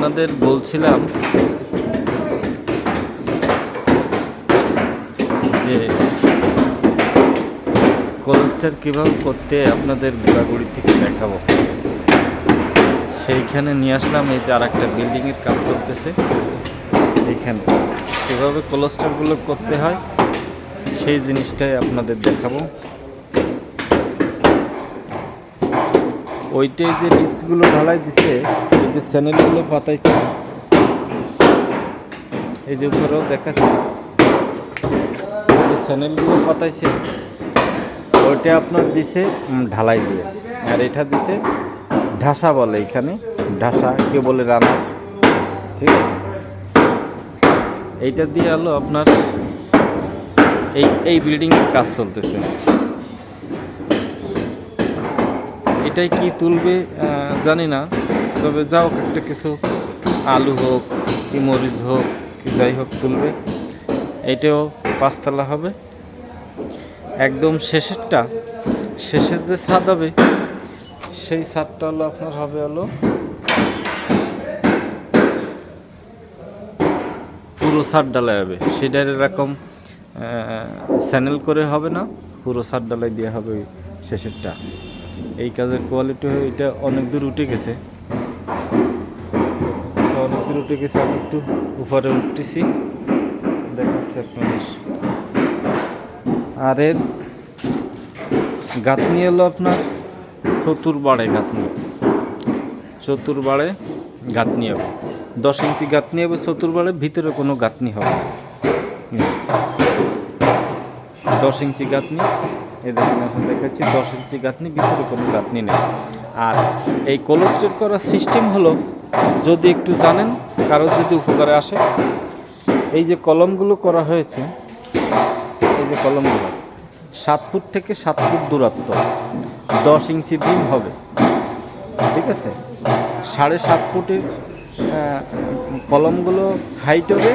আপনাদের বলছিলাম যে কোলস্টার কীভাবে করতে আপনাদের গোড়াগুড়ি থেকে দেখাবো। সেইখানে নিয়ে আসলাম। এই যে আর একটা বিল্ডিংয়ের কাজ চলতেছে, এইখানে কীভাবে কোলস্টারগুলো করতে হয় সেই জিনিসটাই আপনাদের দেখাবো। ওইটাই যে লিপসগুলো ঢালাই দিছে, এই যে চ্যানেলগুলো পাতাইছে, এই যে উপরেও দেখাচ্ছে যে চ্যানেলগুলো পাতাইছে, ওইটা আপনার দিছে ঢালাই দিয়ে, আর এটা দিছে ঢাসা বলে, এখানে ঢাসা কেউ বলে রানা, ঠিক আছে। এইটা দিয়ে হলো আপনার এই বিল্ডিংয়ের কাজ চলতেছে। এটাই কি তুলবে জানি না, তবে যাও একটা কিছু আলু হোক কি মরিচ হোক কি যাই হোক তুলবে। এইটাও 5 তলা হবে। একদম শেষের যে ছাদ হবে সেই ছাদটা হলো আপনার হবে হলো পুরো ছাদ ডালাই হবে। সেটার এরকম চ্যানেল করে হবে না, পুরো ছাদ ডালাই দেওয়া হবে শেষেরটা। এই কাজের কোয়ালিটি এটা অনেক দূর উঠে গেছে, আমি একটু উপরে উঠতেছি, দেখাচ্ছি আপনাদের। আর এর গাঁথনি হলো আপনার চতুর্বাড়ে গাঁথনি হবে। 10 ইঞ্চি গাঁথনি হবে চতুর্বাড়ে, ভিতরে কোনো গাঁথনি হবে 10 ইঞ্চি গাঁথনি। এই দেখুন এখন দেখাচ্ছি 10 ইঞ্চি গাঁথনি, ভিতরে কোনো গাঁথনি নেই। আর এই কোলস্টার করার সিস্টেম হলো, যদি একটু জানেন, কারোর যদি উপকারে আসে, এই যে কলমগুলো করা হয়েছে, এই যে কলমগুলো 7 ফুট থেকে 7 ফুট দূরত্ব, 10 ইঞ্চি বিম হবে, ঠিক আছে। 7.5 ফুটের কলমগুলো হাইট হবে,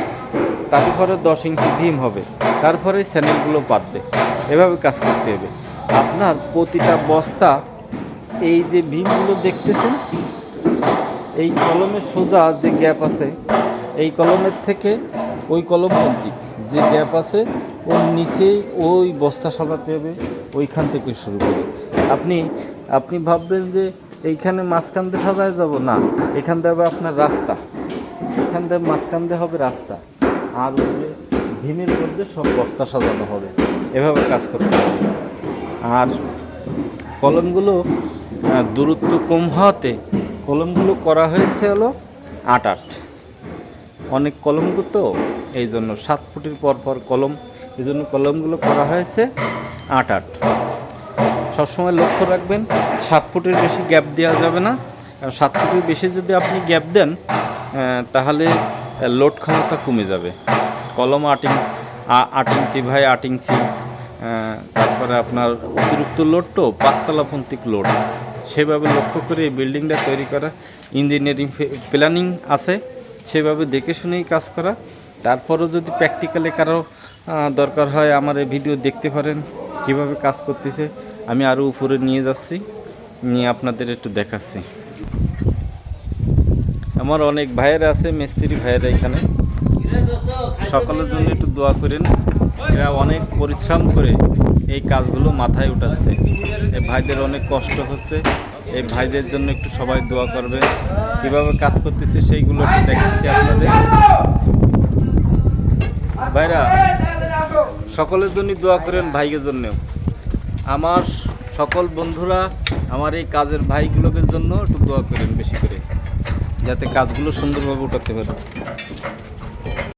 তারপরে 10 ইঞ্চি বিম হবে, তারপরে চ্যানেলগুলো পাতবে। এভাবে কাজ করতে হবে আপনার। প্রতিটা বস্তা এই যে বিমগুলো দেখতেছেন, এই কলমের সোজা যে গ্যাপ আছে, এই কলমের থেকে ওই কলম অবধি যে গ্যাপ আছে, ওর নিচেই ওই বস্তা সাজাতে হবে। ওইখান থেকে শুরু করে আপনি ভাববেন যে এইখানে মাঝখান দিয়ে সাজায় যাব না, এখান দিয়ে হবে আপনার রাস্তা, এখান দিয়ে মাঝখান দিয়ে হবে রাস্তা, আর ভীমের মধ্যে সব বস্তা সাজানো হবে। এভাবে কাজ করতে হবে। আর কলমগুলো দূরত্ব কম হওয়াতে কলমগুলো করা হয়েছে হলো 8 অনেক কলমগুলো তো, এই জন্য 7 ফুটের পর কলম, এই জন্য কলমগুলো করা হয়েছে 8 সবসময় লক্ষ্য রাখবেন 7 ফুটের বেশি গ্যাপ দেওয়া যাবে না। 7 ফুটের বেশি যদি আপনি গ্যাপ দেন তাহলে লোড ক্ষমতা কমে যাবে। কলম 8 ইঞ্চি ভাই 8 ইঞ্চি, তারপরে আপনার অতিরিক্ত লোড তো 5 তলাপন্থিক লোড, সেভাবে লক্ষ্য করে এই বিল্ডিংটা তৈরি করা। ইঞ্জিনিয়ারিং প্ল্যানিং আছে, সেভাবে দেখে শুনেই কাজ করা। তারপরও যদি প্র্যাকটিক্যালে কারো দরকার হয়, আমার এই ভিডিও দেখতে পারেন কিভাবে কাজ করতেছে। আমি আরও উপরে নিয়ে যাচ্ছি, নিয়ে আপনাদের একটু দেখাচ্ছি। আমার অনেক ভাইয়েরা আছে, মিস্ত্রি ভাইয়েরা এখানে, সকলের জন্য একটু দোয়া করেন। এরা অনেক পরিশ্রম করে এই কাজগুলো মাথায় উঠাচ্ছে। এই ভাইদের অনেক কষ্ট হচ্ছে, এই ভাইদের জন্য একটু সবাই দোয়া করবে। কিভাবে কাজ করতেছে সেইগুলো একটু দেখাচ্ছি আপনাদের। ভাইরা সকলের জন্য দোয়া করেন, ভাইয়ের জন্যও। আমার সকল বন্ধুরা আমার এই কাজের ভাইগুলোকে জন্য একটু দোয়া করেন বেশি করে, যাতে কাজগুলো সুন্দরভাবে উঠাতে পারে।